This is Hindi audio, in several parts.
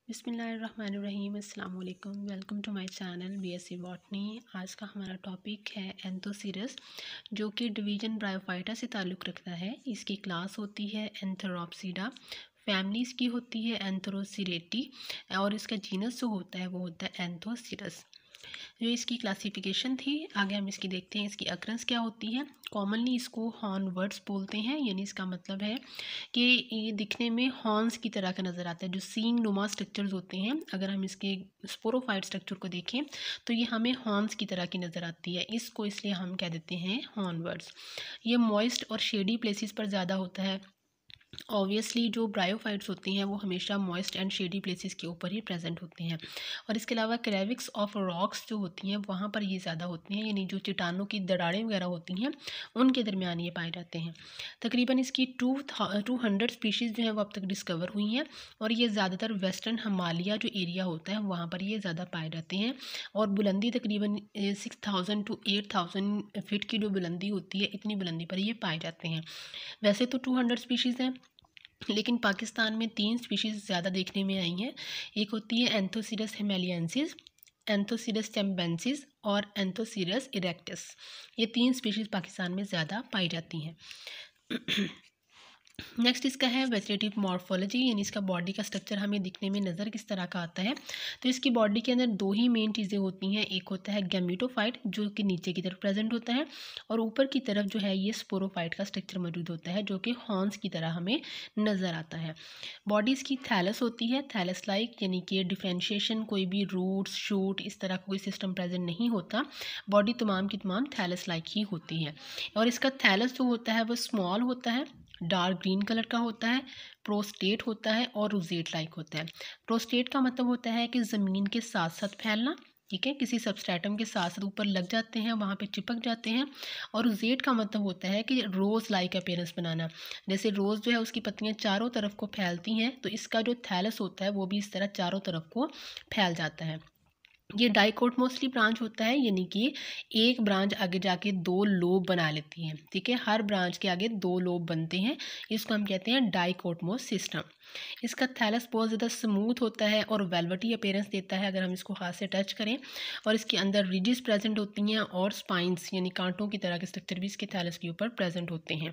बिस्मिल्लाहिर्रहमानिर्रहीम अस्सलाम वालेकुम। Welcome to my channel BSc botany. आज का हमारा टॉपिक है एंथोसिरस, जो कि डिवीजन ब्रायोफाइटा से ताल्लुक़ रखता है। इसकी क्लास होती है एंथेरोप्सिडा, फैमिली इसकी होती है एंथेरोसिरेटी और इसका जीनस जो होता है वो होता है एंथोसिरस। जो इसकी क्लासिफिकेशन थी, आगे हम इसकी देखते हैं। इसकी अक्रंस क्या होती है। कॉमनली इसको हॉर्नवर्ड्स बोलते हैं, यानी इसका मतलब है कि ये दिखने में हॉर्न्स की तरह का नज़र आता है। जो सींग नुमा स्ट्रक्चर्स होते हैं, अगर हम इसके स्पोरोफाइट स्ट्रक्चर को देखें तो ये हमें हॉर्न्स की तरह की नज़र आती है। इसको इसलिए हम कह देते हैं हॉर्नवर्ड्स। ये मॉइस्ट और शेडी प्लेसेस पर ज़्यादा होता है। ऑब्वियसली जो ब्रायोफाइट्स होती हैं वो हमेशा मॉइस्ट एंड शेडी प्लेसेस के ऊपर ही प्रेजेंट होते हैं। और इसके अलावा क्रेविक्स ऑफ रॉक्स जो होती हैं वहाँ पर ये ज़्यादा होती हैं, यानी जो चट्टानों की दरारें वगैरह होती हैं उनके दरमियान ये पाए जाते हैं। तकरीबन इसकी 200 स्पीशीज़ जो हैं वो अब तक डिस्कवर हुई हैं और ये ज़्यादातर वेस्टर्न हिमालय जो एरिया होता है वहाँ पर ये ज़्यादा पाए जाते हैं। और बुलंदी तकरीबन 6000 to 8000 फीट की जो बुलंदी होती है, इतनी बुलंदी पर ये पाए जाते हैं। वैसे तो 200 स्पीशीज़ हैं, लेकिन पाकिस्तान में 3 स्पीशीज़ ज़्यादा देखने में आई हैं। एक होती है एंथोसिरस हिमालयेंसिस, एंथोसिरस चैम्बेंसिस और एंथोसिरस इरेक्टस। ये 3 स्पीशीज़ पाकिस्तान में ज़्यादा पाई जाती हैं। नेक्स्ट इसका है वेजिटेटिव मॉर्फोलॉजी, यानी इसका बॉडी का स्ट्रक्चर हमें दिखने में नज़र किस तरह का आता है। तो इसकी बॉडी के अंदर 2 ही मेन चीज़ें होती हैं। एक होता है गैमेटोफाइट, जो कि नीचे की तरफ प्रेजेंट होता है, और ऊपर की तरफ जो है ये स्पोरोफाइट का स्ट्रक्चर मौजूद होता है, जो कि हॉर्न्स की तरह हमें नज़र आता है। बॉडी इसकी थैलस होती है, थैलस लाइक, यानी कि डिफ्रेंशिएशन कोई भी रूट्स शूट इस तरह का कोई सिस्टम प्रेजेंट नहीं होता। बॉडी तमाम की तमाम थैलस लाइक ही होती है। और इसका थैलस जो होता है वो स्मॉल होता है, डार्क ग्रीन कलर का होता है, प्रोस्टेट होता है और रोजेट लाइक होता है। प्रोस्टेट का मतलब होता है कि ज़मीन के साथ साथ फैलना, ठीक है, किसी सबस्ट्रेटम के साथ साथ ऊपर लग जाते हैं, वहाँ पे चिपक जाते हैं। और रोजेट का मतलब होता है कि रोज़ लाइक अपीयरेंस बनाना, जैसे रोज़ जो है उसकी पत्तियाँ चारों तरफ को फैलती हैं, तो इसका जो थैलस होता है वो भी इस तरह चारों तरफ को फैल जाता है। ये डाइकोट मोस्टली ब्रांच होता है, यानी कि एक ब्रांच आगे जाके 2 लोब बना लेती है, ठीक है। हर ब्रांच के आगे 2 लोब बनते हैं, इसको हम कहते हैं डाइकोटमोस सिस्टम। इसका थैलस बहुत ज़्यादा स्मूथ होता है और वेलवेटी अपीयरेंस देता है अगर हम इसको हाथ से टच करें। और इसके अंदर रिजिस प्रेजेंट होती हैं और स्पाइंस, यानी कांटों की तरह के स्ट्रक्चर भी इसके थैलस के ऊपर प्रेजेंट होते हैं।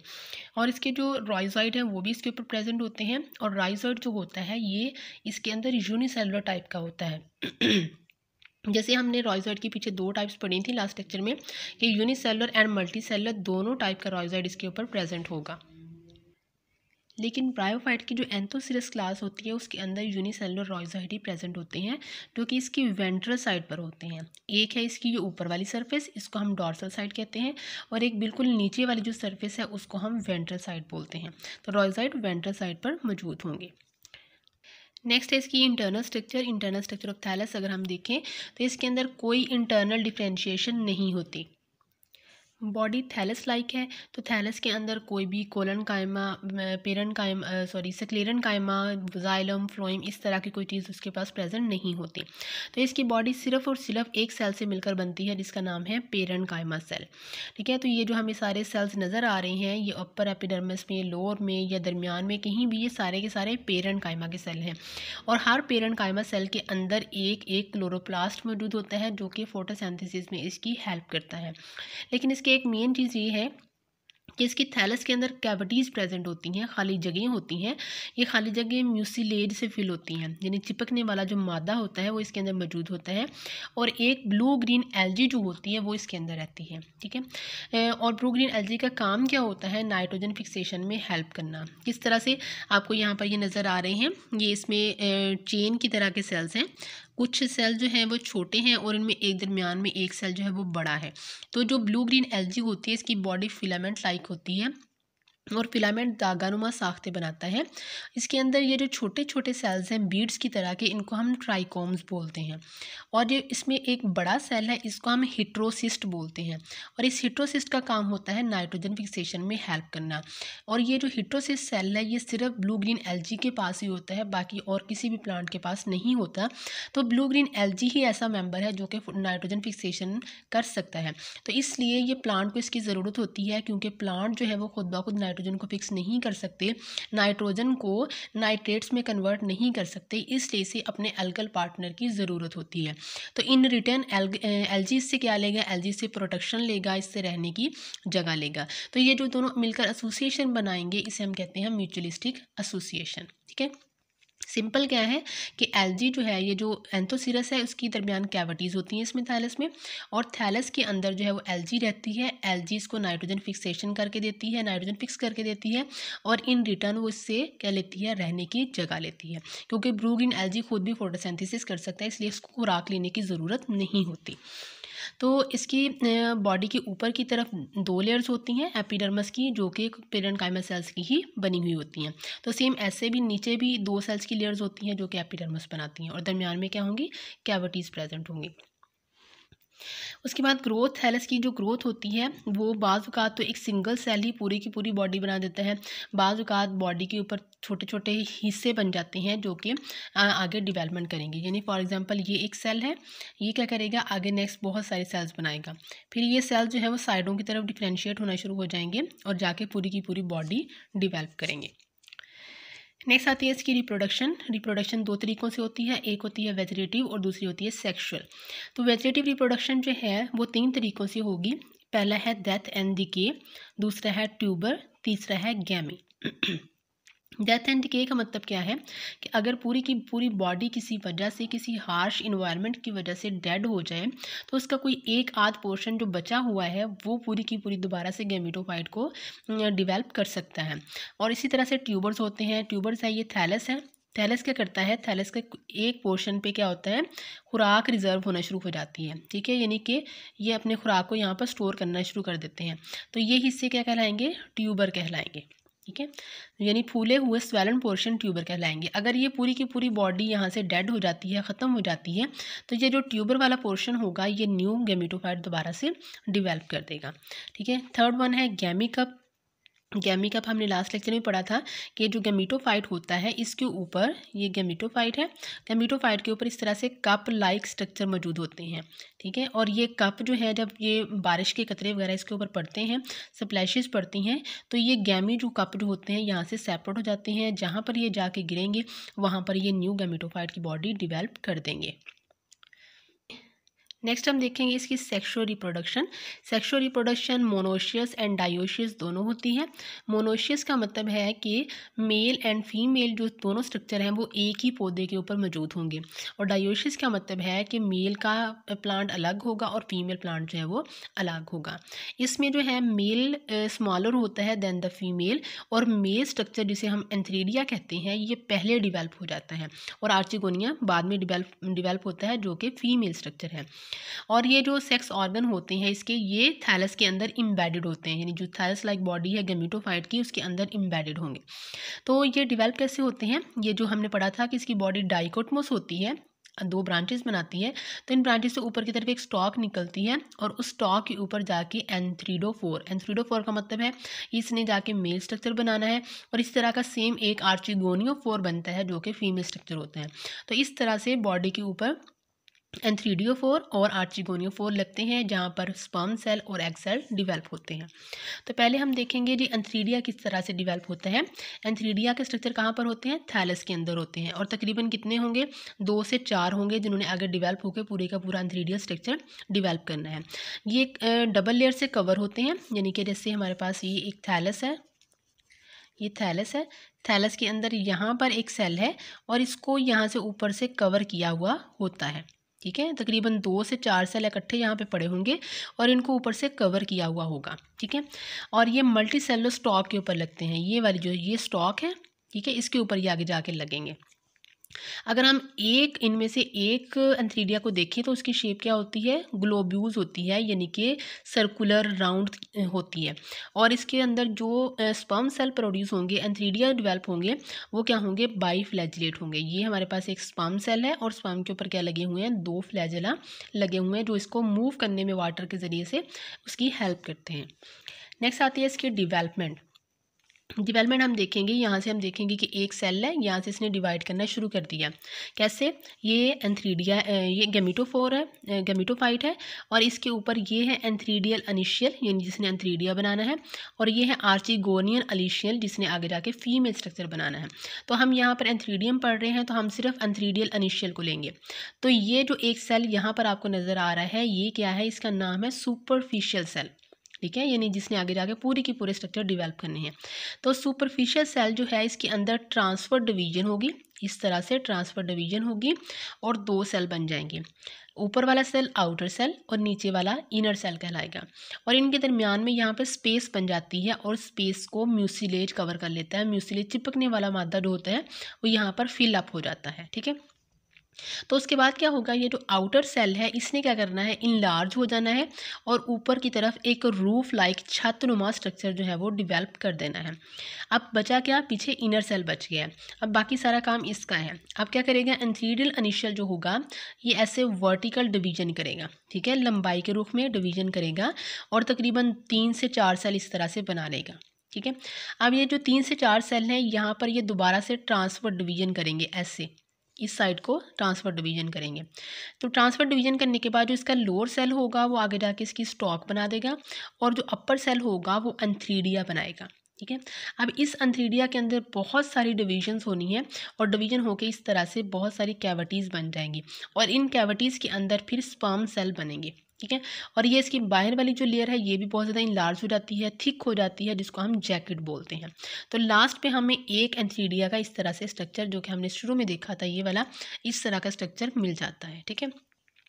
और इसके जो राइजॉइड हैं वो भी इसके ऊपर प्रेजेंट होते हैं। और राइजॉइड जो होता है ये इसके अंदर यूनिसेलुलर टाइप का होता है। जैसे हमने रॉयज़ाइड के पीछे 2 टाइप्स पढ़ी थी लास्ट लेक्चर में, कि यूनिसेलुलर एंड मल्टीसेलुलर दोनों टाइप का रॉयज़ाइड इसके ऊपर प्रेजेंट होगा। लेकिन ब्रायोफाइट की जो एंथोसिरस क्लास होती है उसके अंदर यूनिसेलुलर रॉयज़ाइड ही प्रेजेंट होते हैं, जो कि इसकी वेंट्रल साइड पर होते हैं। एक है इसकी जो ऊपर वाली सरफेस, इसको हम डॉर्सल साइड कहते हैं, और एक बिल्कुल नीचे वाली जो सरफेस है उसको हम वेंट्रल साइड बोलते हैं। तो रॉयज़ाइड वेंट्रल साइड पर मौजूद होंगे। नेक्स्ट है इसकी इंटरनल स्ट्रक्चर ऑफ थैलस। अगर हम देखें तो इसके अंदर कोई इंटरनल डिफ्रेंशिएशन नहीं होती। बॉडी थैलस लाइक है, तो थैलस के अंदर कोई भी कोलन कायमा, सेक्लेरन कायमा, जाइलम, फ्लोएम इस तरह की कोई चीज़ उसके पास प्रेजेंट नहीं होती। तो इसकी बॉडी सिर्फ और सिर्फ एक सेल से मिलकर बनती है, जिसका नाम है पेरन कायमा सेल, ठीक है। तो ये जो हमें सारे सेल्स नज़र आ रहे हैं, ये अपर एपिडर्मिस में, लोअर में या दरमियान में कहीं भी, ये सारे के सारे पेरन कायमा के सेल हैं। और हर पेरन कायमा सेल के अंदर एक एक क्लोरोप्लास्ट मौजूद होता है, जो कि फोटोसिंथेसिस में इसकी हेल्प करता है। लेकिन इसकी एक मेन चीज़ ये है कि इसकी थैलस के अंदर कैविटीज़ प्रेजेंट होती हैं, खाली जगहें होती हैं। ये खाली जगह म्यूसिलेज से फिल होती हैं, यानी चिपकने वाला जो मादा होता है वो इसके अंदर मौजूद होता है। और एक ब्लू ग्रीन एल्गी जो होती है वो इसके अंदर रहती है, ठीक है। और ब्लू ग्रीन एल्गी का काम क्या होता है, नाइट्रोजन फिक्सेशन में हेल्प करना। किस तरह से, आपको यहाँ पर ये नज़र आ रहे हैं, ये इसमें चेन की तरह के सेल्स हैं। कुछ सेल जो हैं वो छोटे हैं और इनमें एक दरमियान में एक सेल जो है वो बड़ा है। तो जो ब्लू ग्रीन एल्गी होती है इसकी बॉडी फिलामेंट लाइक होती है और फिलामेंट दागानुमा साख्ते बनाता है। इसके अंदर ये जो छोटे छोटे सेल्स हैं बीड्स की तरह के, इनको हम ट्राइकोम्स बोलते हैं। और ये इसमें एक बड़ा सेल है, इसको हम हिट्रोसिस्ट बोलते हैं। और इस हिट्रोसिस्ट का काम होता है नाइट्रोजन फिक्सेशन में हेल्प करना। और ये जो हिट्रोसिस्ट सेल है ये सिर्फ ब्लू ग्रीन एल्गी के पास ही होता है, बाकी और किसी भी प्लांट के पास नहीं होता। तो ब्लू ग्रीन एल्गी ही ऐसा मेंबर है जो कि नाइट्रोजन फिक्सेशन कर सकता है। तो इसलिए ये प्लांट को इसकी ज़रूरत होती है, क्योंकि प्लांट जो है वो खुद ब खुद नाइट्रोजन को फिक्स नहीं कर सकते, नाइट्रोजन को नाइट्रेट्स में कन्वर्ट नहीं कर सकते, इसलिए इसे अपने एल्गल पार्टनर की ज़रूरत होती है। तो इन रिटर्न एलजी इससे क्या लेगा, एलजी से प्रोटेक्शन लेगा, इससे रहने की जगह लेगा। तो ये जो दोनों मिलकर एसोसिएशन बनाएंगे इसे हम कहते हैं म्यूचुअलिस्टिक एसोसिएशन। ठीक है, सिंपल क्या है कि एलजी जो है, ये जो एंथोसिरस है उसकी दरमियान कैविटीज़ होती हैं इसमें थैलस में, और थैलस के अंदर जो है वो एलजी रहती है। एलजी इसको नाइट्रोजन फिक्सेशन करके देती है, नाइट्रोजन फिक्स करके देती है, और इन रिटर्न वो इससे क्या लेती है, रहने की जगह लेती है। क्योंकि ब्रू ग्रीन एलजी खुद भी फोटोसिंथेसिस कर सकता है, इसलिए इसको खुराक लेने की ज़रूरत नहीं होती। तो इसकी बॉडी के ऊपर की तरफ दो लेयर्स होती हैं एपिडर्मस की, जो कि पेरेन्काइमल सेल्स की ही बनी हुई होती हैं। तो सेम ऐसे भी नीचे भी दो सेल्स की लेयर्स होती हैं जो कि एपिडर्मस बनाती हैं, और दरमियान में क्या होंगी, कैविटीज़ प्रेजेंट होंगी। उसके बाद ग्रोथ, थैलस की जो ग्रोथ होती है वो बाज़ औक़ात तो एक सिंगल सेल ही पूरी की पूरी बॉडी बना देता है, बाज़ औक़ात बॉडी के ऊपर छोटे छोटे हिस्से बन जाते हैं जो कि आगे डेवलपमेंट करेंगे। यानी फॉर एग्जांपल ये एक सेल है, ये क्या करेगा, आगे नेक्स्ट बहुत सारे सेल्स बनाएगा, फिर ये सेल जो है वो साइडों की तरफ डिफ्रेंशिएट होना शुरू हो जाएंगे और जाके पूरी की पूरी बॉडी डेवलप करेंगे। नेक्स्ट आती है इसकी रिप्रोडक्शन। रिप्रोडक्शन दो तरीक़ों से होती है, एक होती है वेजिटेटिव और दूसरी होती है सेक्सुअल। तो वेजिटेटिव रिप्रोडक्शन जो है वो 3 तरीक़ों से होगी। पहला है डेथ एंड डिके, दूसरा है ट्यूबर, तीसरा है गैमी। डेथ एंड डिके का मतलब क्या है कि अगर पूरी की पूरी बॉडी किसी वजह से, किसी हार्श इन्वायरमेंट की वजह से डेड हो जाए, तो उसका कोई एक आध पोर्शन जो बचा हुआ है वो पूरी की पूरी दोबारा से गैमेटोफाइट को डेवलप कर सकता है। और इसी तरह से ट्यूबर्स होते हैं। ट्यूबर्स है, ये थैलस है। थैलस क्या करता है, थैलस के एक पोर्शन पे क्या होता है, खुराक रिजर्व होना शुरू हो जाती है। ठीक है, यानी कि ये अपने खुराक को यहाँ पर स्टोर करना शुरू कर देते हैं। तो ये हिस्से क्या कहलाएंगे, ट्यूबर कहलाएंगे। ठीक है, यानी फूले हुए स्वेलन पोर्शन ट्यूबर कहलाएंगे। अगर ये पूरी की पूरी बॉडी यहाँ से डेड हो जाती है, ख़त्म हो जाती है, तो ये जो ट्यूबर वाला पोर्शन होगा ये न्यू गैमेटोफाइट दोबारा से डेवलप कर देगा। ठीक है, थर्ड वन है गैमी कप। गैमी कप हमने लास्ट लेक्चर में पढ़ा था कि जो गैमेटोफाइट होता है इसके ऊपर, ये गैमेटोफाइट है, गैमेटोफाइट के ऊपर इस तरह से कप लाइक स्ट्रक्चर मौजूद होते हैं। ठीक है, और ये कप जो है जब ये बारिश के कतरे वगैरह इसके ऊपर पड़ते हैं, स्प्लैशेस पड़ती हैं, तो ये गैमी जो कप जो होते हैं यहाँ से सेपरेट हो जाते हैं। जहाँ पर ये जाके गिरेंगे वहाँ पर ये न्यू गैमेटोफाइट की बॉडी डिवेल्प कर देंगे। नेक्स्ट हम देखेंगे इसकी sexual reproduction. Sexual reproduction monoecious and dioecious दोनों होती है। मोनोशियस का मतलब है कि मेल एंड फीमेल जो दोनों स्ट्रक्चर हैं वो एक ही पौधे के ऊपर मौजूद होंगे, और डायोशियस का मतलब है कि मेल का प्लांट अलग होगा और फीमेल प्लांट जो है वो अलग होगा। इसमें जो है मेल स्मॉलर होता है देन द फीमेल, और मेल स्ट्रक्चर जिसे हम एंथ्रीडिया कहते हैं ये पहले डिवेल्प हो जाता है, और आर्चिगोनिया बाद में डिवेल्प होता है जो कि फीमेल स्ट्रक्चर है। और ये जो सेक्स ऑर्गन होते हैं इसके, ये थैलस के अंदर इम्बेडेड होते हैं, यानी जो थैलस लाइक बॉडी है गैमेटोफाइट की उसके अंदर इम्बेडेड होंगे। तो ये डिवेल्प कैसे होते हैं, ये जो हमने पढ़ा था कि इसकी बॉडी डाइकोटमोस होती है, 2 ब्रांचेस बनाती है। तो इन ब्रांचेस से ऊपर की तरफ एक स्टॉक निकलती है, और उस स्टॉक के ऊपर जाके एंथ्रीडोफोर, एंथ्रीडोफोर का मतलब है इसने जाके मेल स्ट्रक्चर बनाना है, और इस तरह का सेम एक आर्चिगोनियोफोर बनता है जो कि फीमेल स्ट्रक्चर होता है। तो इस तरह से बॉडी के ऊपर एंथ्रीडियोफोर और आर्चिगोनियोफोर लगते हैं जहाँ पर स्पर्म सेल और एग सेल डिवेल्प होते हैं। तो पहले हम देखेंगे जी एंथ्रीडिया किस तरह से डिवेल्प होता है। एंथ्रीडिया के स्ट्रक्चर कहाँ पर होते हैं, थैलस के अंदर होते हैं, और तकरीबन कितने होंगे, 2 से 4 होंगे जिन्होंने आगे डिवेल्प होकर पूरे का पूरा एंथ्रीडिया स्ट्रक्चर डिवेल्प करना है। ये डबल लेयर से कवर होते हैं, यानी कि जैसे हमारे पास ये एक थैलस है, ये थैलस है, थैलस के अंदर यहाँ पर एक सेल है और इसको यहाँ से ऊपर से कवर किया हुआ होता है। ठीक है, तकरीबन 2 से 4 सेल इकट्ठे यहाँ पे पड़े होंगे और इनको ऊपर से कवर किया हुआ होगा। ठीक है, और ये मल्टी सेलुलर स्टॉक के ऊपर लगते हैं, ये वाली जो ये स्टॉक है, ठीक है, इसके ऊपर ये आगे जाके लगेंगे। अगर हम एक इनमें से एक एंथ्रीडिया को देखें तो उसकी शेप क्या होती है, ग्लोब्यूल्स होती है, यानी कि सर्कुलर राउंड होती है। और इसके अंदर जो स्पर्म सेल प्रोड्यूस होंगे, एंथ्रीडिया डेवलप होंगे, वो क्या होंगे, बाई फ्लैजिलेट होंगे। ये हमारे पास एक स्पर्म सेल है और स्पर्म के ऊपर क्या लगे हुए हैं, 2 फ्लैजिला लगे हुए हैं जो इसको मूव करने में वाटर के ज़रिए से उसकी हेल्प करते हैं। नेक्स्ट आती है इसकी डिवेलपमेंट। डेवलपमेंट हम देखेंगे, यहाँ से हम देखेंगे कि एक सेल है, यहाँ से इसने डिवाइड करना शुरू कर दिया। कैसे? ये एंथ्रीडिया, ये गैमेटोफोर है, गैमेटोफाइट है, और इसके ऊपर ये है एंथ्रीडियल अनिशियल, यानी जिसने एंथ्रीडिया बनाना है, और ये है आर्चिगोनियन अलिशियल, जिसने आगे जाके फीमेल स्ट्रक्चर बनाना है। तो हम यहाँ पर एंथ्रीडियम पढ़ रहे हैं, तो हम सिर्फ एंथ्रीडियल अनिशियल को लेंगे। तो ये जो एक सेल यहाँ पर आपको नज़र आ रहा है, ये क्या है? इसका नाम है सुपरफिशियल सेल। ठीक है, यानी जिसने आगे जाके पूरी की पूरे स्ट्रक्चर डेवलप करने हैं। तो सुपरफिशियल सेल जो है, इसके अंदर ट्रांसफर डिवीजन होगी, इस तरह से ट्रांसफर डिवीजन होगी, और दो सेल बन जाएंगे। ऊपर वाला सेल आउटर सेल और नीचे वाला इनर सेल कहलाएगा। और इनके दरमियान में यहाँ पर स्पेस बन जाती है, और स्पेस को म्यूसिलेज कवर कर लेता है। म्यूसिलेज चिपकने वाला मादा जो होता है वो यहाँ पर फिल अप हो जाता है। ठीक है, तो उसके बाद क्या होगा? ये जो आउटर सेल है, इसने क्या करना है? इनलार्ज हो जाना है, और ऊपर की तरफ एक रूफ लाइक छतनुमा स्ट्रक्चर जो है वो डेवलप कर देना है। अब बचा क्या? पीछे इनर सेल बच गया है। अब बाकी सारा काम इसका है। अब क्या करेगा? एंथ्रीडियल अनिशियल जो होगा, ये ऐसे वर्टिकल डिवीजन करेगा। ठीक है, लंबाई के रूप में डिवीजन करेगा, और तकरीबन 3 से 4 सेल इस तरह से बना लेगा। ठीक है, अब ये जो 3 से 4 सेल हैं, यहाँ पर ये दोबारा से ट्रांसफर डिवीजन करेंगे, ऐसे इस साइड को ट्रांसफर डिवीजन करेंगे। तो ट्रांसफर डिवीजन करने के बाद जो इसका लोअर सेल होगा, वो आगे जाके इसकी स्टॉक बना देगा, और जो अपर सेल होगा वो एंथ्रीडिया बनाएगा। ठीक है, अब इस एंथ्रीडिया के अंदर बहुत सारी डिवीजन्स होनी है, और डिवीजन होके इस तरह से बहुत सारी कैविटीज़ बन जाएंगी, और इन कैविटीज़ के अंदर फिर स्पर्म सेल बनेंगे। ठीक है, और ये इसकी बाहर वाली जो लेयर है, ये भी बहुत ज़्यादा इनलार्ज हो जाती है, थिक हो जाती है, जिसको हम जैकेट बोलते हैं। तो लास्ट पे हमें एक एंथ्रीडिया का इस तरह से स्ट्रक्चर, जो कि हमने शुरू में देखा था ये वाला, इस तरह का स्ट्रक्चर मिल जाता है। ठीक है,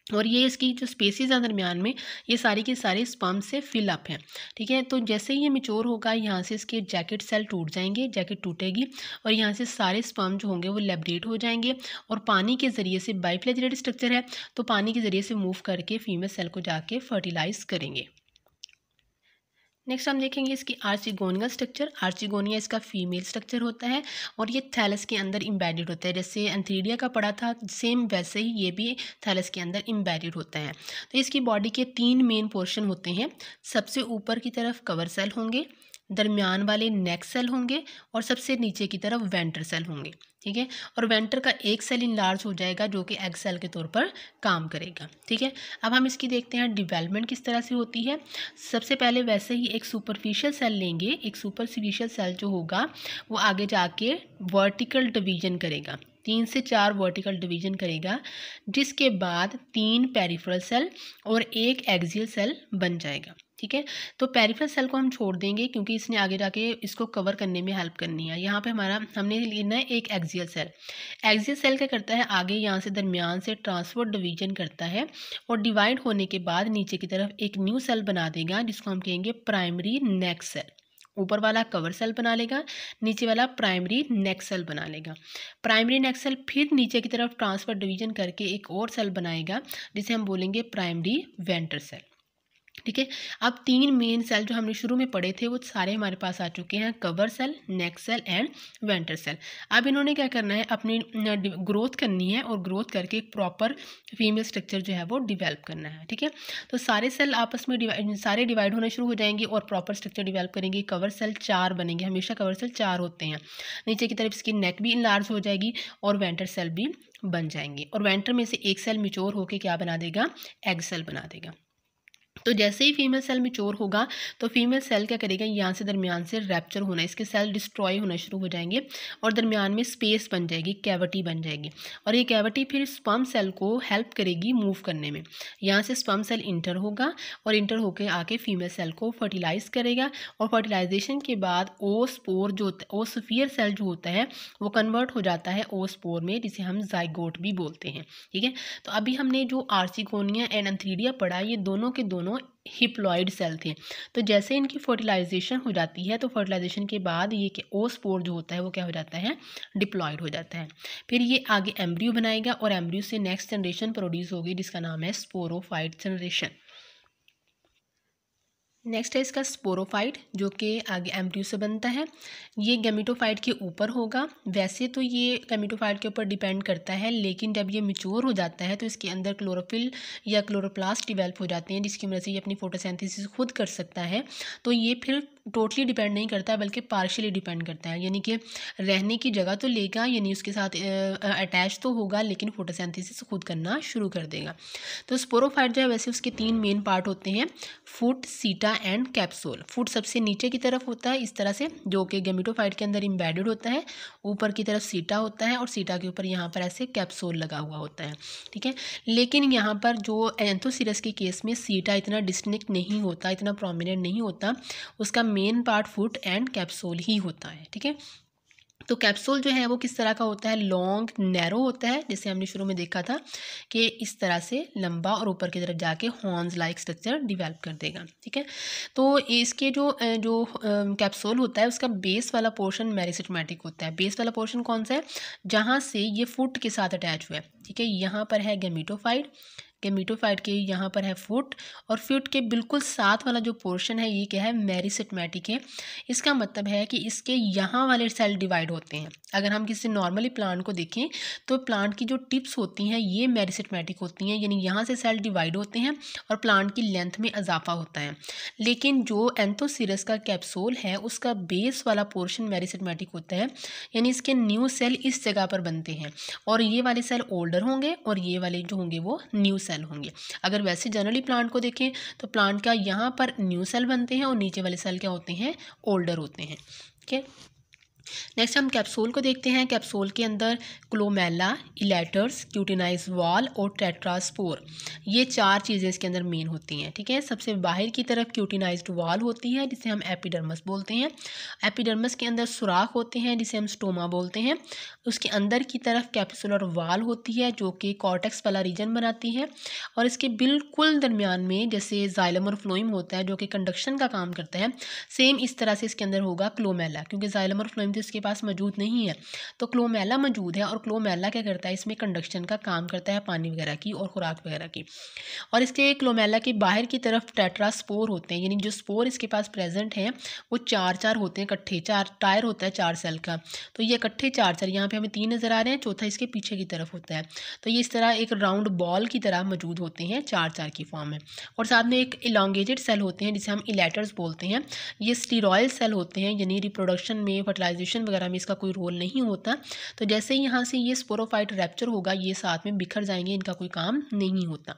और ये इसकी जो स्पेसिस है दरमियान में, ये सारी के सारे स्पर्म से फिल अप हैं। ठीक है, तो जैसे ही ये मैच्योर होगा, यहाँ से इसके जैकेट सेल टूट जाएंगे, जैकेट टूटेगी, और यहाँ से सारे स्पर्म जो होंगे वो लिबरेट हो जाएंगे, और पानी के ज़रिए से, बाइफ्लैजिलेटेड स्ट्रक्चर है तो पानी के ज़रिए से मूव करके फीमेल सेल को जाके फर्टिलाइज करेंगे। नेक्स्ट हम देखेंगे इसकी आर्चिगोनियल स्ट्रक्चर। आर्चिगोनिया इसका फीमेल स्ट्रक्चर होता है, और ये थैलस के अंदर इम्बेडेड होता है। जैसे एंथ्रीडिया का पड़ा था, सेम वैसे ही ये भी थैलस के अंदर इम्बेडेड होता है। तो इसकी बॉडी के 3 मेन पोर्शन होते हैं। सबसे ऊपर की तरफ कवर सेल होंगे, दरमियान वाले नेक सेल होंगे, और सबसे नीचे की तरफ वेंटर सेल होंगे। ठीक है, और वेंटर का एक सेल इनलार्ज हो जाएगा, जो कि एग सेल के तौर पर काम करेगा। ठीक है, अब हम इसकी देखते हैं डेवलपमेंट किस तरह से होती है। सबसे पहले वैसे ही एक सुपरफिशियल सेल लेंगे। एक सुपरफिशियल सेल जो होगा, वो आगे जाके वर्टिकल डिवीजन करेगा, 3 से 4 वर्टिकल डिवीजन करेगा, जिसके बाद 3 पेरिफेरल सेल और 1 एक्सियल सेल बन जाएगा। ठीक है, तो पेरिफेरल सेल को हम छोड़ देंगे, क्योंकि इसने आगे जाके इसको कवर करने में हेल्प करनी है। यहाँ पे हमने लेना है एक एक्सियल सेल। एक्सियल सेल क्या करता है? आगे यहाँ से दरमियान से ट्रांसफर डिवीजन करता है, और डिवाइड होने के बाद नीचे की तरफ एक न्यू सेल बना देगा, जिसको हम कहेंगे प्राइमरी नेक सेल। ऊपर वाला कवर सेल बना लेगा, नीचे वाला प्राइमरी नेक सेल बना लेगा। प्राइमरी नेक सेल फिर नीचे की तरफ ट्रांसफर डिवीजन करके एक और सेल बनाएगा, जिसे हम बोलेंगे प्राइमरी वेंटर सेल। ठीक है, अब 3 मेन सेल जो हमने शुरू में पढ़े थे, वो सारे हमारे पास आ चुके हैं, cover cell, neck cell and venter cell. अब इन्होंने क्या करना है? अपनी ग्रोथ करनी है, और ग्रोथ करके एक प्रॉपर फीमेल स्ट्रक्चर जो है वो डिवेल्प करना है। ठीक है, तो सारे सेल आपस में सारे डिवाइड होने शुरू हो जाएंगे, और प्रॉपर स्ट्रक्चर डिवेल्प करेंगे। कवर सेल 4 बनेंगे, हमेशा कवर सेल 4 होते हैं। नीचे की तरफ इसकी नेक भी इनलार्ज हो जाएगी, और वेंटर सेल भी बन जाएंगे, और वेंटर में से एक सेल मिच्योर होकर क्या बना देगा? एग सेल बना देगा। तो जैसे ही फीमेल सेल मैच्योर होगा, तो फीमेल सेल क्या करेगा? यहाँ से दरमियान से रैप्चर होना, इसके सेल डिस्ट्रॉय होना शुरू हो जाएंगे, और दरमियान में स्पेस बन जाएगी, कैविटी बन जाएगी, और ये कैविटी फिर स्पर्म सेल को हेल्प करेगी मूव करने में। यहाँ से स्पर्म सेल इंटर होगा, और इंटर होकर आके फीमेल सेल को फर्टिलाइज करेगा, और फर्टिलाइजेशन के बाद ओस्पोर जो होता है, ओस्फियर सेल जो होता है, वो कन्वर्ट हो जाता है ओस्पोर में, जिसे हम जाइगोट भी बोलते हैं। ठीक है, तो अभी हमने जो आर्चिगोनिया एंड एंथ्रीडिया पढ़ा, ये दोनों के दोनों हिप्लॉइड सेल थे। तो जैसे इनकी फर्टिलाइजेशन हो जाती है, तो फर्टिलाइजेशन के बाद ये ओस्पोर जो होता है वो क्या हो जाता है? डिप्लॉयड हो जाता है। फिर ये आगे एम्ब्रियो बनाएगा, और एम्ब्रियो से नेक्स्ट जनरेशन प्रोड्यूस होगी, जिसका नाम है स्पोरोफाइट जनरेशन। नेक्स्ट है इसका स्पोरोफाइट, जो कि आगे एम्ब्रियो से बनता है। ये गैमेटोफाइट के ऊपर होगा। वैसे तो ये गैमेटोफाइट के ऊपर डिपेंड करता है, लेकिन जब ये मैच्योर हो जाता है, तो इसके अंदर क्लोरोफिल या क्लोरोप्लास्ट डेवलप हो जाते हैं, जिसकी वजह से ये अपनी फोटोसिंथेसिस खुद कर सकता है। तो ये फिर टोटली डिपेंड नहीं करता बल्कि पार्शियली डिपेंड करता है, यानी कि रहने की जगह तो लेगा, यानी उसके साथ अटैच तो होगा, लेकिन फोटोसिंथेसिस खुद करना शुरू कर देगा। तो स्पोरोफाइट जो है वैसे उसके 3 मेन पार्ट होते हैं, फुट, सीटा एंड कैप्सूल। फुट सबसे नीचे की तरफ होता है इस तरह से, जो कि गैमेटोफाइट के अंदर इम्बेडेड होता है, ऊपर की तरफ सीटा होता है और सीटा के ऊपर यहाँ पर ऐसे कैप्सूल लगा हुआ होता है, ठीक है। लेकिन यहाँ पर जो एंथोसिरस के केस में सीटा इतना डिस्टिंक्ट नहीं होता, इतना प्रोमिनेंट नहीं होता, उसका main part foot and capsule ही होता है, ठीक है। तो कैप्सूल जो है वो किस तरह का होता है, लॉन्ग नैरो होता है, जैसे हमने शुरू में देखा था कि इस तरह से लंबा और ऊपर की तरफ जाके हॉर्न्स लाइक स्ट्रक्चर डिवेल्प कर देगा, ठीक है। तो इसके जो कैप्सूल होता है उसका बेस वाला पोर्शन मेरिस्टेमेटिक होता है। बेस वाला पोर्शन कौन सा है, जहाँ से ये फुट के साथ अटैच हुआ है, ठीक है। यहाँ पर है गैमेटोफाइट, गैमेटोफाइट के यहाँ पर है फुट, और फुट के बिल्कुल साथ वाला जो पोर्शन है ये क्या है, मेरिस्टेमेटिक है। इसका मतलब है कि इसके यहाँ वाले सेल डिवाइड होते हैं। अगर हम किसी नॉर्मली प्लांट को देखें तो प्लांट की जो टिप्स होती हैं ये मेरिस्टेमेटिक होती हैं, यानी यहाँ से सेल डिवाइड होते हैं और प्लांट की लेंथ में इजाफा होता है। लेकिन जो एंथोसिरस का कैप्सूल है उसका बेस वाला पोर्शन मेरिस्टेमेटिक होता है, यानी इसके न्यू सेल इस जगह पर बनते हैं, और ये वाले सेल ओल्डर होंगे और ये वाले जो होंगे वो न्यू सेल होंगे। अगर वैसे जनरली प्लांट को देखें तो प्लांट का यहाँ पर न्यू सेल बनते हैं और नीचे वाले सेल क्या होते हैं, ओल्डर होते हैं, ठीक है। नेक्स्ट हम कैप्सूल को देखते हैं। कैप्सूल के अंदर क्लोमेला, इलेटर्स, क्यूटिनाइज वॉल और टेट्रास्पोर, ये 4 चीज़ें इसके अंदर मेन होती हैं, ठीक है। सबसे बाहर की तरफ क्यूटिनाइज्ड वॉल होती है जिसे हम एपिडर्मस बोलते हैं। एपिडर्मस के अंदर सुराख होते हैं जिसे हम स्टोमा बोलते हैं। उसके अंदर की तरफ कैप्सुलर वॉल होती है जो कि कॉर्टेक्स वाला रीजन बनाती है, और इसके बिल्कुल दरमियान में जैसे जाइलम और फ्लोइम होता है जो कि कंडक्शन का काम करता है, सेम इस तरह से इसके अंदर होगा क्लोमेला, क्योंकि जाइलम और फ्लोइम तो इसके पास मौजूद नहीं है, तो क्लोमेला मौजूद है। और क्लोमेला क्या करता है, इसमें कंडक्शन का काम करता है, पानी वगैरह की और खुराक वगैरह की। और इसके क्लोमेला के बाहर की तरफ टेट्रास्पोर होते हैं, यानी जो स्पोर इसके पास प्रेजेंट हैं वो 4 होते हैं इकट्ठे, 4 टायर होता है 4 सेल का, तो ये इकट्ठे 4 सेल, यहाँ पे हमें 3 नज़र आ रहे हैं, चौथा इसके पीछे की तरफ होता है। तो ये इस तरह एक राउंड बॉल की तरह मौजूद होते हैं, 4 की फॉर्म में। और साथ में एक इलांगेटेड सेल होते हैं जिसे हम इलेटर्स बोलते हैं। ये स्टीरॉयल सेल होते हैं, यानी रिप्रोडक्शन में, फर्टिलाइजेशन वगैरह में इसका कोई रोल नहीं होता। तो जैसे ही यहाँ से ये स्पोरोफाइट रैप्चर होगा ये साथ में बिखर जाएंगे, इनका कोई काम नहीं होता।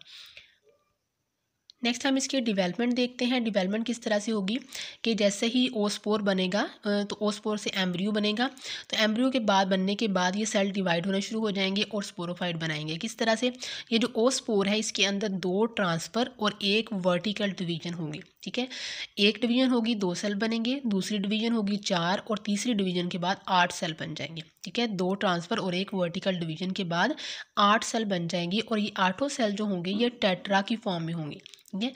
नेक्स्ट हम इसकी डेवलपमेंट देखते हैं। डेवलपमेंट किस तरह से होगी कि जैसे ही ओस्पोर बनेगा तो ओस्पोर से एम्ब्रियो बनेगा, तो एम्ब्रियो के बाद बनने के बाद ये सेल डिवाइड होना शुरू हो जाएंगे और स्पोरोफाइट बनाएंगे। किस तरह से, ये जो ओस्पोर है इसके अंदर 2 ट्रांसफ़र और 1 वर्टिकल डिवीजन होगी, ठीक है। एक डिवीजन होगी 2 सेल बनेंगे, दूसरी डिवीजन होगी 4 और तीसरी डिवीजन के बाद 8 सेल बन जाएंगे, ठीक है। 2 ट्रांसफ़र और 1 वर्टिकल डिवीजन के बाद 8 सेल बन जाएंगी, और ये 8 सेल जो होंगे ये टेट्रा की फॉर्म में होंगे, ठीक है।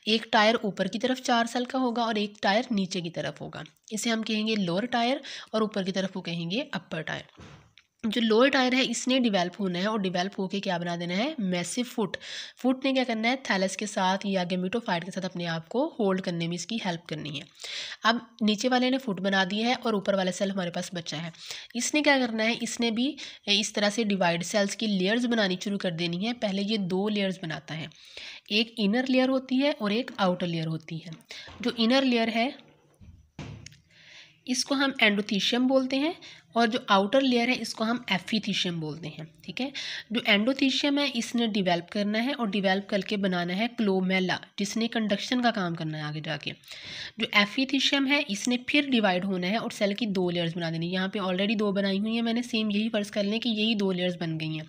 एक टायर ऊपर की तरफ 4 सेल का होगा और एक टायर नीचे की तरफ होगा, इसे हम कहेंगे लोअर टायर, और ऊपर की तरफ वो कहेंगे अपर टायर। जो लोअर टायर है इसने डिवेल्प होना है, और डिवेल्प होके क्या बना देना है, मैसिव फुट। फुट ने क्या करना है, थैलस के साथ या गैमेटोफाइट के साथ अपने आप को होल्ड करने में इसकी हेल्प करनी है। अब नीचे वाले ने फुट बना दिया है और ऊपर वाला सेल हमारे पास बचा है, इसने क्या करना है, इसने भी इस तरह से डिवाइड सेल्स की लेयर्स बनानी शुरू कर देनी है। पहले ये 2 लेयर्स बनाता है, एक इनर लेयर होती है और एक आउटर लेयर होती है। जो इनर लेयर है इसको हम एंडोथीशियम बोलते हैं, और जो आउटर लेयर है इसको हम एफिथीशियम बोलते हैं, ठीक है। जो एंडोथीशियम है इसने डिवेल्प करना है और डिवेल्प करके बनाना है क्लोमेला, जिसने कंडक्शन का काम करना है आगे जाके। जो एफिथीशियम है इसने फिर डिवाइड होना है और सेल की 2 लेयर्स बना देनी है। यहाँ पे ऑलरेडी 2 बनाई हुई हैं मैंने, सेम यही फर्ज कर लें कि यही 2 लेयर्स बन गई हैं,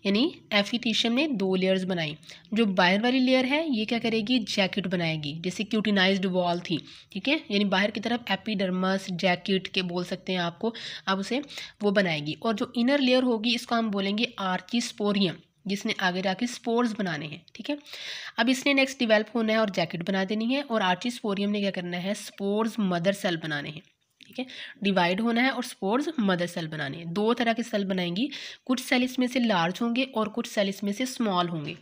यानी एफिथीशियम ने 2 लेयर्स बनाई। जो बाहर वाली लेयर है ये क्या करेगी, जैकेट बनाएगी, जैसे क्यूटिनाइज्ड वॉल थी, ठीक है। यानी बाहर की तरफ एपिडर्मस, जैकेट के बोल सकते हैं आपको आप उसे, वो बनाएगी। और जो इनर लेयर होगी इसको हम बोलेंगे आर्चिस्पोरियम, जिसने आगे जाके स्पोर्स बनाने हैं, ठीक है। अब इसने नेक्स्ट डिवेल्प होना है और जैकेट बना देनी है, और आर्चिस्पोरियम ने क्या करना है, स्पोर्स मदर सेल बनाने हैं, ठीक है। डिवाइड होना है और स्पोर्स मदर सेल बनाने हैं। 2 तरह के सेल बनाएंगी, कुछ सेल इसमें से लार्ज होंगे और कुछ सेल इसमें से स्मॉल होंगे।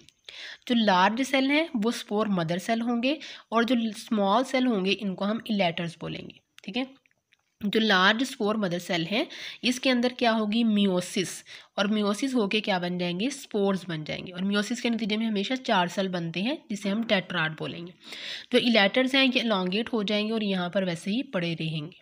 जो लार्ज सेल हैं वो स्पोर मदर सेल होंगे, और जो स्मॉल सेल होंगे इनको हम इलेटर्स बोलेंगे, ठीक है। जो लार्ज स्पोर मदर सेल है इसके अंदर क्या होगी, मियोसिस, और मियोसिस होके क्या बन जाएंगे, स्पोर्स बन जाएंगे, और मियोसिस के नतीजे में हमेशा 4 सेल बनते हैं जिसे हम टेट्राड बोलेंगे। जो इलेटर्स हैं ये एलोंगेट हो जाएंगे और यहाँ पर वैसे ही पड़े रहेंगे।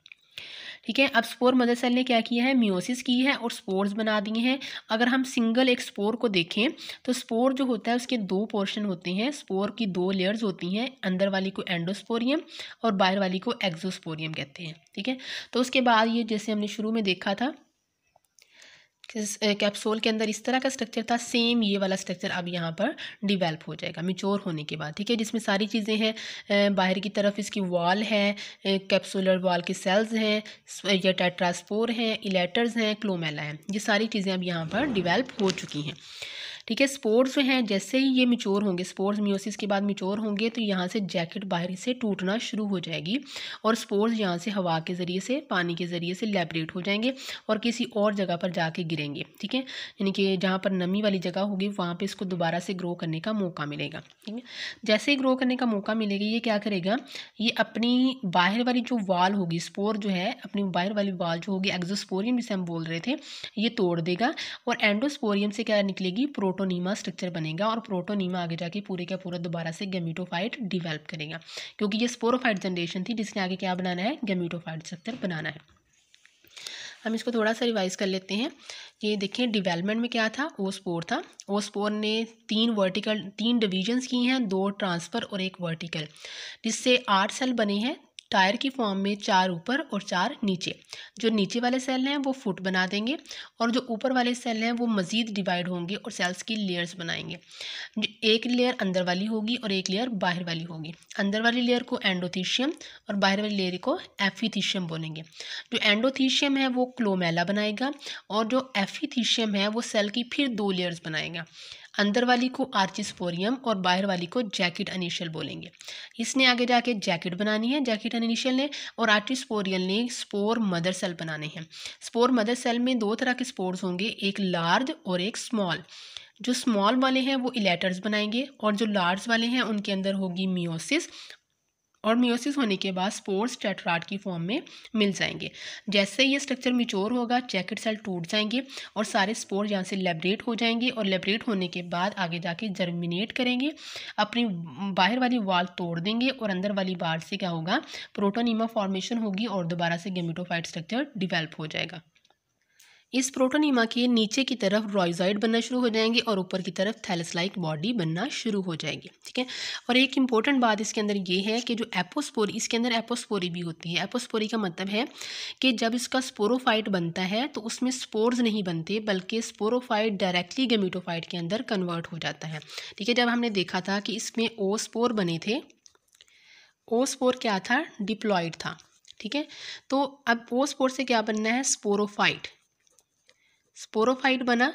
ठीक है, अब स्पोर मदर सेल ने क्या किया है, मियोसिस की है और स्पोर्स बना दिए हैं। अगर हम सिंगल एक स्पोर को देखें तो स्पोर जो होता है उसके 2 पोर्शन होते हैं, स्पोर की 2 लेयर्स होती हैं, अंदर वाली को एंडोस्पोरियम और बाहर वाली को एक्सोस्पोरियम कहते हैं। ठीक है, तो उसके बाद ये जैसे हमने शुरू में देखा था कैप्सूल के अंदर इस तरह का स्ट्रक्चर था, सेम ये वाला स्ट्रक्चर अब यहाँ पर डिवेल्प हो जाएगा मिच्योर होने के बाद। ठीक है, जिसमें सारी चीज़ें हैं, बाहर की तरफ इसकी वॉल है, कैप्सूलर वॉल के सेल्स हैं, या टेट्रास्पोर हैं, इलेटर्स हैं, क्लोमेला है, ये सारी चीज़ें अब यहाँ पर डिवेल्प हो चुकी हैं। ठीक है, स्पोर्स जो हैं जैसे ही ये मिच्योर होंगे, स्पोर्स मियोसिस के बाद मिच्योर होंगे तो यहाँ से जैकेट बाहर से टूटना शुरू हो जाएगी और स्पोर्स यहाँ से हवा के ज़रिए से, पानी के ज़रिए से लैबरेट हो जाएंगे और किसी और जगह पर जाके गिरेंगे। ठीक है, यानी कि जहाँ पर नमी वाली जगह होगी वहाँ पे इसको दोबारा से ग्रो करने का मौका मिलेगा। ठीक है, जैसे ही ग्रो करने का मौका मिलेगा ये क्या करेगा, ये अपनी बाहर वाली जो वाल होगी, स्पोर जो है अपनी बाहर वाली वाल जो होगी एक्सोस्पोरियम जिसे हम बोल रहे थे, ये तोड़ देगा और एंडोस्पोरियम से क्या निकलेगी, प्रोटोनीमा स्ट्रक्चर बनेगा और प्रोटोनीमा आगे जाके पूरे का पूरा दोबारा से गैमेटोफाइट डिवेल्प करेगा, क्योंकि ये स्पोरोफाइट जनरेशन थी जिसने आगे क्या बनाना है, गैमेटोफाइट स्ट्रक्चर बनाना है। हम इसको थोड़ा सा रिवाइज कर लेते हैं। ये देखिए डेवलपमेंट में क्या था, ओस्पोर था, ओस्पोर ने 3 डिविजन्स की हैं, 2 ट्रांसफ़र और 1 वर्टिकल, जिससे 8 सेल बने हैं टायर की फॉर्म में, 4 ऊपर और 4 नीचे। जो नीचे वाले सेल हैं वो फुट बना देंगे और जो ऊपर वाले सेल हैं वो मज़ीद डिवाइड होंगे और सेल्स की लेयर्स बनाएंगे। एक लेयर अंदर वाली होगी और एक लेयर बाहर वाली होगी। अंदर वाली लेयर को एंडोथीशियम और बाहर वाली लेयर को एफिथीशियम बोलेंगे। जो एंडोथीशियम है वो क्लोमेला बनाएगा और जो एफिथीशियम है वो सेल की फिर 2 लेयर्स बनाएगा। अंदर वाली को आर्चिस्पोरियम और बाहर वाली को जैकेट इनिशियल बोलेंगे। इसने आगे जाके जैकेट बनानी है, जैकेट इनिशियल ने, और आर्चिस्पोरियल ने स्पोर मदर सेल बनाने हैं। स्पोर मदर सेल में 2 तरह के स्पोर्स होंगे, एक लार्ज और एक स्मॉल। जो स्मॉल वाले हैं वो इलेटर्स बनाएंगे और जो लार्ज वाले हैं उनके अंदर होगी मियोसिस, और मियोसिस होने के बाद स्पोर्स टेट्राड की फॉर्म में मिल जाएंगे। जैसे ये स्ट्रक्चर मिच्योर होगा जैकेट सेल टूट जाएंगे और सारे स्पोर यहाँ से लेबरेट हो जाएंगे और लेबरेट होने के बाद आगे जाके जर्मिनेट करेंगे, अपनी बाहर वाली वाल तोड़ देंगे और अंदर वाली वाल से क्या होगा, प्रोटोनीमा फॉर्मेशन होगी और दोबारा से गैमेटोफाइट स्ट्रक्चर डिवेल्प हो जाएगा। इस प्रोटोनीमा के नीचे की तरफ रॉइजॉइड बनना शुरू हो जाएंगे और ऊपर की तरफ थैलस लाइक बॉडी बनना शुरू हो जाएगी। ठीक है, और एक इम्पॉर्टेंट बात इसके अंदर ये है कि जो एपोस्पोरी, इसके अंदर एपोस्पोरी भी होती है। एपोस्पोरी का मतलब है कि जब इसका स्पोरोफाइट बनता है तो उसमें स्पोर्स नहीं बनते बल्कि स्पोरोफाइट डायरेक्टली गैमेटोफाइट के अंदर कन्वर्ट हो जाता है। ठीक है, जब हमने देखा था कि इसमें ओ स्पोर बने थे, ओ स्पोर क्या था, डिप्लॉइड था। ठीक है, तो अब ओ स्पोर से क्या बनना है, स्पोरोफाइट, स्पोरोफाइट बना।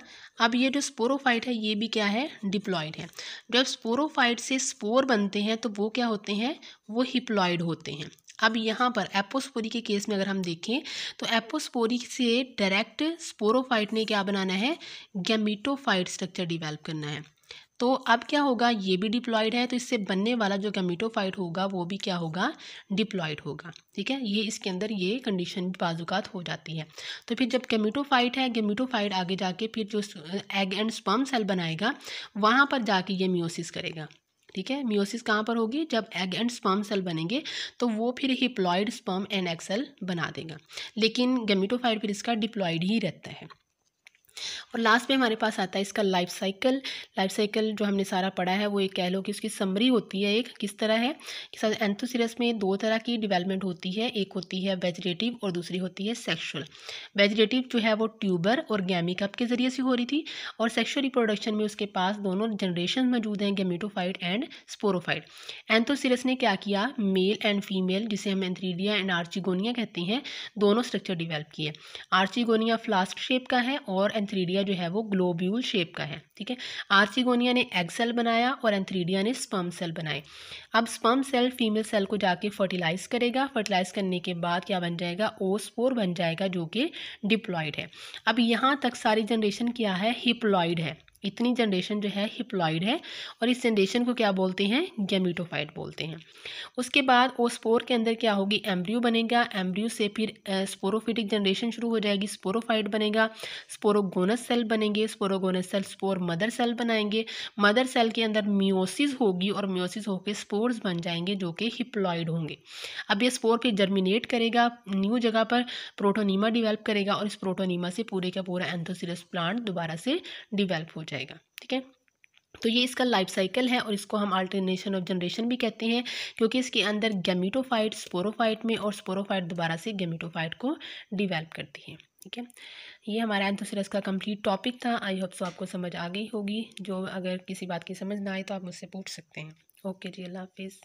अब ये जो स्पोरोफाइट है ये भी क्या है, डिप्लॉइड है। जब स्पोरोफाइट से स्पोर बनते हैं तो वो क्या होते हैं, वो हिप्लॉइड होते हैं। अब यहाँ पर एपोस्पोरी के केस में अगर हम देखें तो एपोस्पोरी से डायरेक्ट स्पोरोफाइट ने क्या बनाना है, गैमेटोफाइट स्ट्रक्चर डिवेल्प करना है। तो अब क्या होगा, ये भी डिप्लॉइड है तो इससे बनने वाला जो गैमेटोफाइट होगा वो भी क्या होगा, डिप्लॉइड होगा। ठीक है, ये इसके अंदर ये कंडीशन भी बाजुकात हो जाती है। तो फिर जब गैमेटोफाइट है, गैमेटोफाइट आगे जाके फिर जो एग एंड स्पर्म सेल बनाएगा वहाँ पर जाके ये मियोसिस करेगा। ठीक है, मियोसिस कहाँ पर होगी, जब एग एंड स्पर्म सेल बनेंगे तो वो फिर हिप्लॉइड स्पर्म एंड एग सेल बना देगा, लेकिन गैमेटोफाइट फिर इसका डिप्लॉइड ही रहता है। और लास्ट में हमारे पास आता है इसका लाइफ साइकिल। लाइफ साइकिल जो हमने सारा पढ़ा है वो एक कह लो कि उसकी समरी होती है, एक किस तरह है कि एंथोसिरस में 2 तरह की डेवलपमेंट होती है, एक होती है वेजिटेटिव और दूसरी होती है सेक्सुअल। वेजिटेटिव जो है वो ट्यूबर और गैमीकप के ज़रिए से हो रही थी और सेक्सुअल रिप्रोडक्शन में उसके पास दोनों जनरेशन मौजूद हैं, गैमेटोफाइट एंड स्पोरोफाइट। एंथोसिरस ने क्या किया, मेल एंड फीमेल जिसे हम एंथ्रीडिया एंड आर्चिगोनिया कहते हैं, दोनों स्ट्रक्चर डिवेल्प किए। आर्चिगोनिया फ्लास्क शेप का है और एंथ्रीडिया जो है वो ग्लोब्यूल शेप का है। ठीक है, आर्चिगोनिया ने एग सेल बनाया और एंथ्रीडिया ने स्पर्म सेल बनाए। अब स्पर्म सेल फीमेल सेल को जाके फर्टिलाइज करेगा, फर्टिलाइज करने के बाद क्या बन जाएगा, ओस्पोर बन जाएगा जो कि डिप्लॉइड है। अब यहाँ तक सारी जनरेशन क्या है, हिप्लॉइड है। इतनी जनरेशन जो है हिप्लॉइड है, और इस जनरेशन को क्या बोलते हैं, गैमीटोफाइट बोलते हैं। उसके बाद ओस्पोर के अंदर क्या होगी, एम्ब्रियो बनेगा, एम्ब्रियो से फिर स्पोरोफिटिक जनरेशन शुरू हो जाएगी, स्पोरोफाइट बनेगा, स्पोरोगोनस सेल बनेंगे, स्पोरोगोनस सेल स्पोर मदर सेल बनाएंगे, मदर सेल के अंदर मियोसिस होगी और मियोसिस होकर स्पोर्स बन जाएंगे जो कि हिप्लॉइड होंगे। अब ये स्पोर फिर जर्मिनेट करेगा, न्यू जगह पर प्रोटोनीमा डिवेल्प करेगा और इस प्रोटोनीमा से पूरे का पूरा एंथोसिरस प्लांट दोबारा से डिवेल्प हो जाएगा। ठीक है, तो ये इसका लाइफ साइकिल है और इसको हम अल्टरनेशन ऑफ जनरेशन भी कहते हैं, क्योंकि इसके अंदर गैमीटोफाइट स्पोरोफाइट में और स्पोरोफाइट दोबारा से गैमीटोफाइट को डिवेल्प करती है। ठीक है, ये हमारा एंथोसिरस का कंप्लीट टॉपिक था। आई होप सो आपको समझ आ गई होगी। जो अगर किसी बात की समझ ना आए तो आप मुझसे पूछ सकते हैं। ओके जी, अल्लाह हाफिज़।